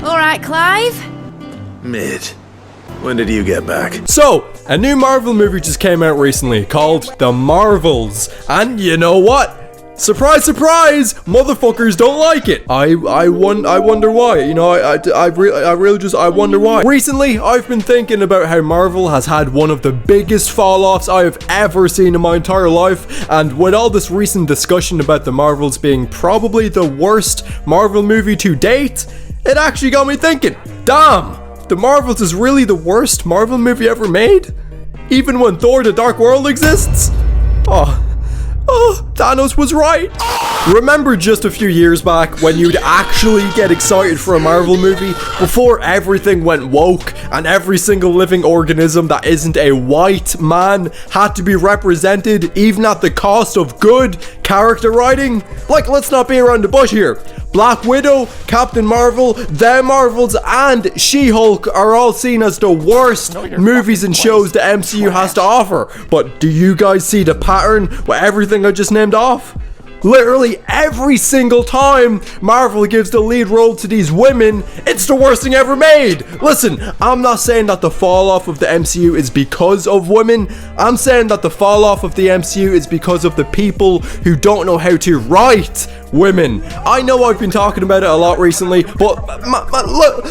Alright, Clive? Mid. When did you get back? So, a new Marvel movie just came out recently called The Marvels. And you know what? Surprise, surprise! Motherfuckers don't like it. I wonder why. You know, I wonder why. Recently, I've been thinking about how Marvel has had one of the biggest fall-offs I have ever seen in my entire life. And with all this recent discussion about the Marvels being probably the worst Marvel movie to date, it actually got me thinking, damn, The Marvels is really the worst Marvel movie ever made? Even when Thor: The Dark World exists? Oh, Thanos was right. Remember just a few years back when you'd actually get excited for a Marvel movie before everything went woke and every single living organism that isn't a white man had to be represented even at the cost of good character writing? Like, let's not be around the bush here. Black Widow, Captain Marvel, The Marvels, and She-Hulk are all seen as the worst movies and shows the MCU has to offer. But do you guys see the pattern with everything I just named off? Literally every single time Marvel gives the lead role to these women, it's the worst thing ever made. Listen, I'm not saying that the fall off of the MCU is because of women. I'm saying that the fall off of the MCU is because of the people who don't know how to write women. I know I've been talking about it a lot recently, but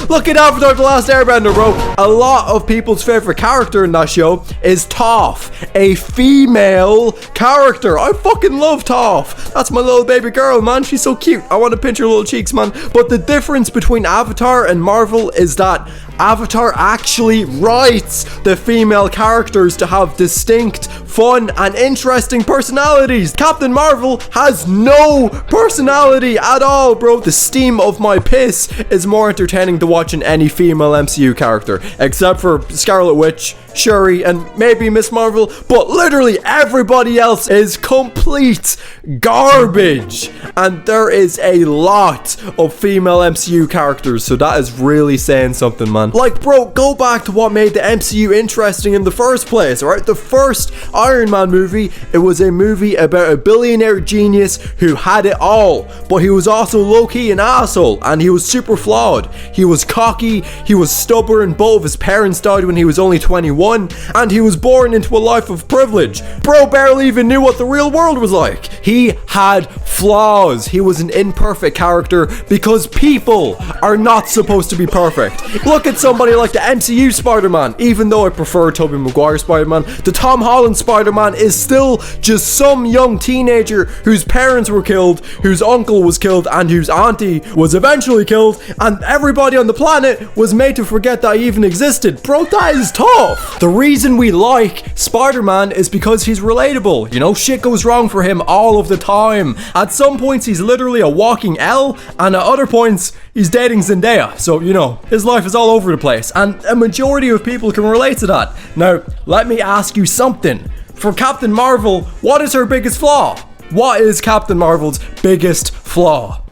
look at Avatar: The Last Airbender, bro. A lot of people's favorite character in that show is Toph, a female character. I fucking love Toph. That's my little baby girl, man. She's so cute. I want to pinch her little cheeks, man. But the difference between Avatar and Marvel is that Avatar actually writes the female characters to have distinct, fun, and interesting personalities. Captain Marvel has no personality at all, bro. The steam of my piss is more entertaining to watch than any female MCU character, except for Scarlet Witch, Shuri, and maybe Miss Marvel, but literally everybody else is complete garbage. And there is a lot of female MCU characters, so that is really saying something, man. Like, bro, go back to what made the MCU interesting in the first place, alright? The first Iron Man movie, it was a movie about a billionaire genius who had it all, but he was also low-key an asshole, and he was super flawed. He was cocky, he was stubborn, both of his parents died when he was only 21, and he was born into a life of privilege. Bro barely even knew what the real world was like. He had flaws. He was an imperfect character because people are not supposed to be perfect. Look at somebody like the MCU Spider-Man. Even though I prefer Tobey Maguire Spider-Man, the Tom Holland Spider-Man is still just some young teenager whose parents were killed, whose uncle was killed, and whose auntie was eventually killed, and everybody on the planet was made to forget that he even existed. Bro, that is tough. The reason we like Spider-Man is because he's relatable. You know, shit goes wrong for him all of the time. At some points, he's literally a walking L, and at other points, he's dating Zendaya. So, you know, his life is all over the place, and a majority of people can relate to that. Now, let me ask you something. For Captain Marvel, what is her biggest flaw? What is Captain Marvel's biggest flaw?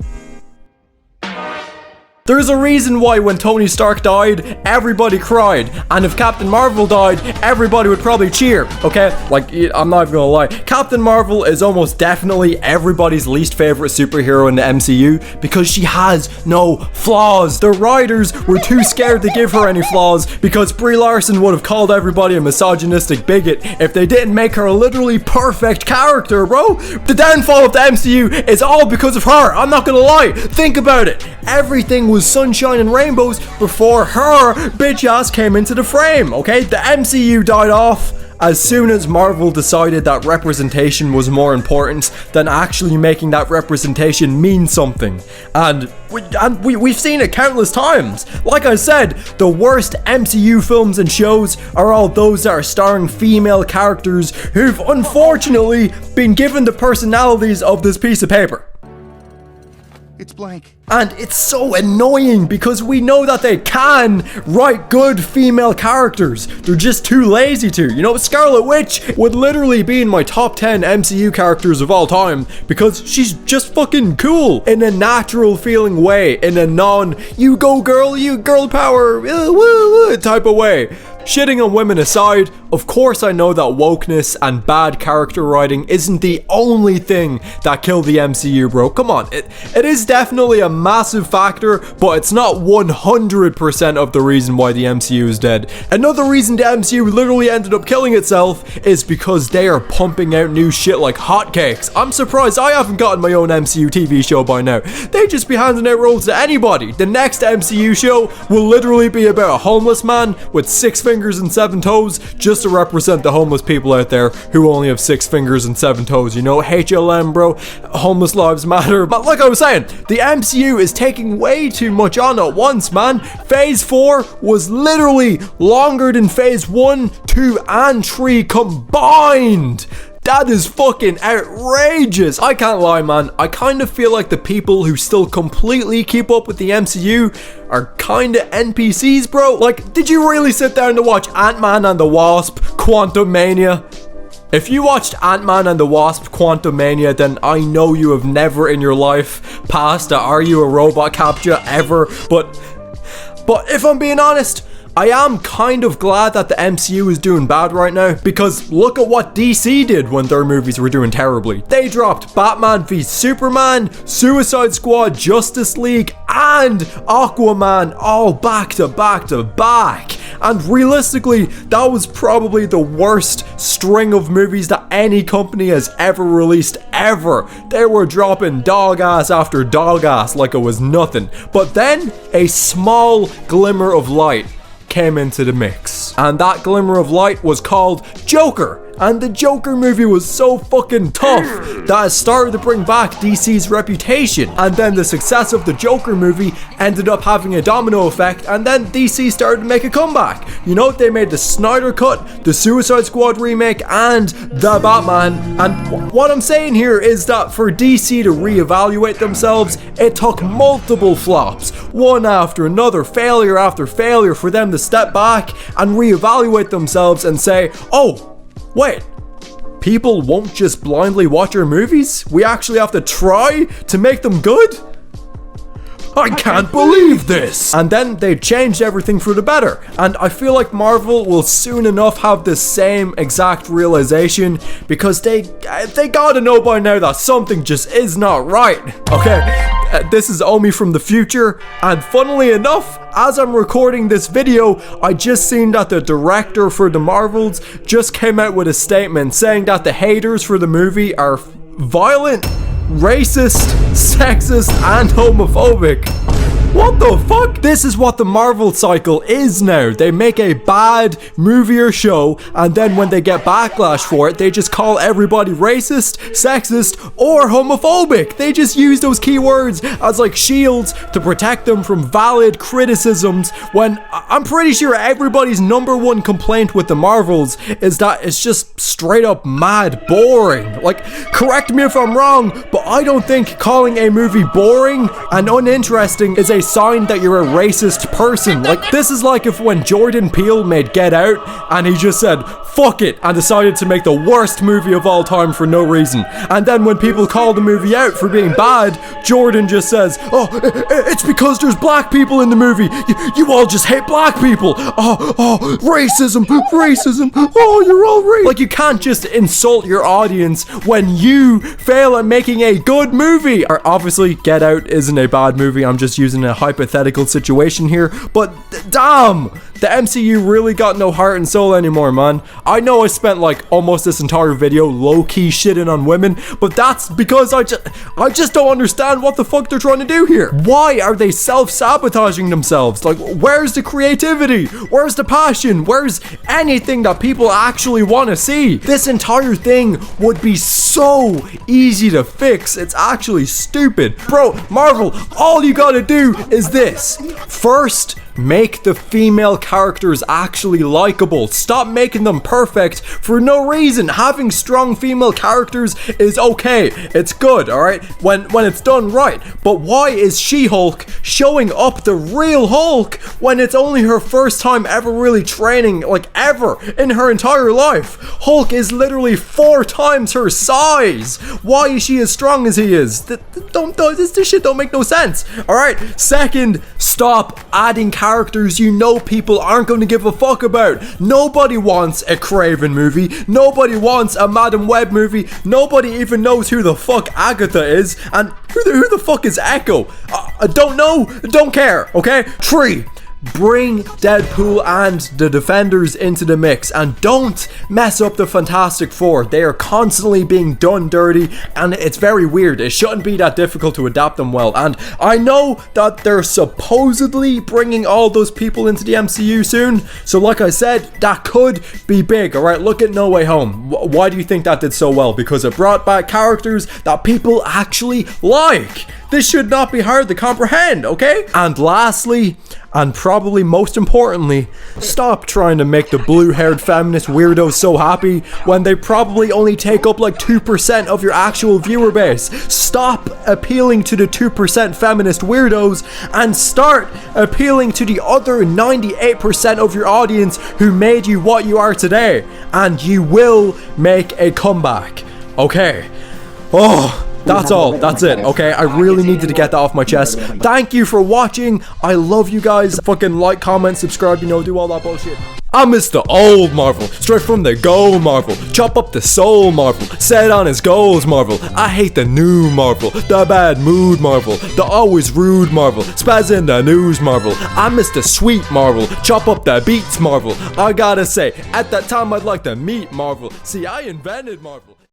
There's a reason why when Tony Stark died, everybody cried. And if Captain Marvel died, everybody would probably cheer, okay? Like, I'm not even gonna lie. Captain Marvel is almost definitely everybody's least favorite superhero in the MCU because she has no flaws. The writers were too scared to give her any flaws because Brie Larson would have called everybody a misogynistic bigot if they didn't make her a literally perfect character, bro. The downfall of the MCU is all because of her. I'm not gonna lie. Think about it. Everything was sunshine and rainbows before her bitch ass came into the frame, okay? The MCU died off as soon as Marvel decided that representation was more important than actually making that representation mean something. And we've seen it countless times. Like I said, the worst MCU films and shows are all those that are starring female characters who've unfortunately been given the personalities of this piece of paper. It's blank. And it's so annoying because we know that they can write good female characters. They're just too lazy to. You know, Scarlet Witch would literally be in my top 10 MCU characters of all time because she's just fucking cool in a natural feeling way, in a non, you go girl, you girl power, woo, woo, type of way. Shitting on women aside, of course I know that wokeness and bad character writing isn't the only thing that killed the MCU, bro. Come on, it is definitely a massive factor, but it's not 100% of the reason why the MCU is dead. Another reason the MCU literally ended up killing itself is because they are pumping out new shit like hotcakes. I'm surprised I haven't gotten my own MCU TV show by now. They just be handing out roles to anybody. The next MCU show will literally be about a homeless man with 6 fingers and 7 toes, just to represent the homeless people out there who only have 6 fingers and 7 toes. You know, HLM, bro. Homeless lives matter. But like I was saying, the MCU is taking way too much on at once, man. Phase 4 was literally longer than phase 1, 2, and 3 combined. That is fucking outrageous. I can't lie, man. I kind of feel like the people who still completely keep up with the MCU are kind of NPCs, bro. Like, did you really sit down to watch Ant-Man and the Wasp, Quantumania? If you watched Ant-Man and the Wasp, Quantumania, then I know you have never in your life passed a Are You a Robot captcha ever. But if I'm being honest, I am kind of glad that the MCU is doing bad right now, because look at what DC did when their movies were doing terribly. They dropped Batman v Superman, Suicide Squad, Justice League, and Aquaman all back to back to back. And realistically, that was probably the worst string of movies that any company has ever released ever. They were dropping dog ass after dog ass like it was nothing. But then a small glimmer of light came into the mix, and that glimmer of light was called Joker. And the Joker movie was so fucking tough that it started to bring back DC's reputation. And then the success of the Joker movie ended up having a domino effect, and then DC started to make a comeback. You know, they made the Snyder Cut, the Suicide Squad remake, and the Batman. And what I'm saying here is that for DC to reevaluate themselves, it took multiple flops, one after another, failure after failure, for them to step back and reevaluate themselves and say, oh, wait, people won't just blindly watch our movies? We actually have to try to make them good? I can't believe this! And then they changed everything for the better. And I feel like Marvel will soon enough have the same exact realization, because they gotta know by now that something just is not right. Okay, this is Ommy from the future, and funnily enough, as I'm recording this video, I just seen that the director for the Marvels just came out with a statement saying that the haters for the movie are violent, racist, sexist, and homophobic. What the fuck? This is what the Marvel cycle is now. They make a bad movie or show, and then when they get backlash for it, they just call everybody racist, sexist, or homophobic. They just use those keywords as like shields to protect them from valid criticisms, when I'm pretty sure everybody's #1 complaint with the Marvels is that it's just straight up mad boring. Like, correct me if I'm wrong, but I don't think calling a movie boring and uninteresting is a sign that you're a racist person. Like, this is like if when Jordan Peele made Get Out and he just said fuck it and decided to make the worst movie of all time for no reason, and then when people call the movie out for being bad, Jordan just says, oh, it's because there's black people in the movie, you all just hate black people, oh, racism, oh, you're all racist. Like, you can't just insult your audience when you fail at making a good movie. Or obviously Get Out isn't a bad movie, I'm just using a hypothetical situation here, but damn, the MCU really got no heart and soul anymore, man. I know I spent like almost this entire video low-key shitting on women, but that's because I just don't understand what the fuck they're trying to do here. Why are they self-sabotaging themselves? Like, where's the creativity? Where's the passion? Where's anything that people actually want to see? This entire thing would be so easy to fix. It's actually stupid. Bro, Marvel, all you gotta do is this. First, make the female characters actually likable. Stop making them perfect for no reason. Having strong female characters is okay. It's good, alright? When it's done right. But why is She-Hulk showing up the real Hulk when it's only her first time ever really training, like ever, in her entire life? Hulk is literally 4 times her size. Why is she as strong as he is? This shit don't make no sense. Alright? Second, stop adding characters characters you know people aren't going to give a fuck about. Nobody wants a Craven movie. Nobody wants a Madam Web movie. Nobody even knows who the fuck Agatha is. And who the fuck is Echo? I don't know. Don't care, okay? 3. Bring Deadpool and the Defenders into the mix, and don't mess up the Fantastic Four. They are constantly being done dirty, and it's very weird. It shouldn't be that difficult to adapt them well, and I know that they're supposedly bringing all those people into the MCU soon, so like I said, that could be big. Alright, look at No Way Home. Why do you think that did so well? Because it brought back characters that people actually like. This should not be hard to comprehend, okay? And lastly, and probably most importantly, stop trying to make the blue-haired feminist weirdos so happy when they probably only take up like 2% of your actual viewer base. Stop appealing to the 2% feminist weirdos and start appealing to the other 98% of your audience who made you what you are today. And you will make a comeback, okay? Oh. That's all. That's it. Okay, I really needed to get that off my chest. Thank you for watching. I love you guys. Fucking like, comment, subscribe, you know, do all that bullshit. I miss the old Marvel, straight from the go Marvel, chop up the soul Marvel, set on his goals Marvel. I hate the new Marvel, the bad mood Marvel, the always rude Marvel, spaz in the news Marvel. I miss the sweet Marvel, chop up the beats Marvel. I gotta say, at that time I'd like to meet Marvel. See, I invented Marvel.